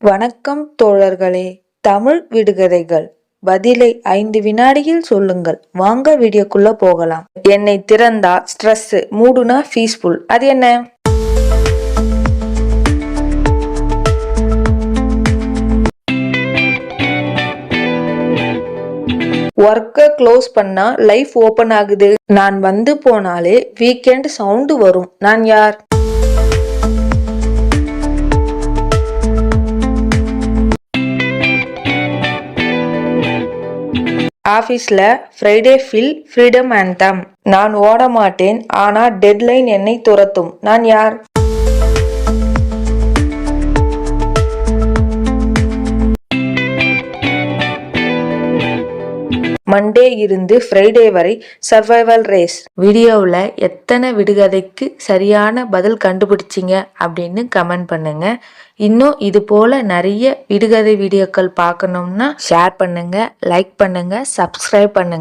வணக்கம் தோழர்களே. தமிழ் விடுகதைகள் பதிலை 5 வினாடியில் சொல்லுங்கள். வாங்க வீடியோக்குள்ள போகலாம். என்னை திறந்தா ஸ்ட்ரெஸ், மூடுனா பீஸ்ஃபுல். அது என்ன? ஒர்க்க க்ளோஸ் பண்ணா லைஃப் ஓபன் ஆகுது. நான் வந்து போனாலே வீக்கெண்ட் சவுண்டு வரும். நான் யார்? ஆபீஸ்ல ஃப்ரைடே ஃபீல் ஃப்ரீடம் ஆந்தம். நான் ஓட மாட்டேன், ஆனா டெட்லைன் என்னை துரத்தும். நான் யார்? மண்டே இருந்து ஃப்ரைடே வரை சர்வைவல் ரேஸ். வீடியோவில் எத்தனை விடுகதைக்கு சரியான பதில் கண்டுபிடிச்சிங்க அப்படின்னு கமெண்ட் பண்ணுங்க. இன்னும் இது போல நிறைய விடுகதை வீடியோக்கள் பார்க்கணும்னா ஷேர் பண்ணுங்க, லைக் பண்ணுங்க, சப்ஸ்கிரைப் பண்ணுங்க.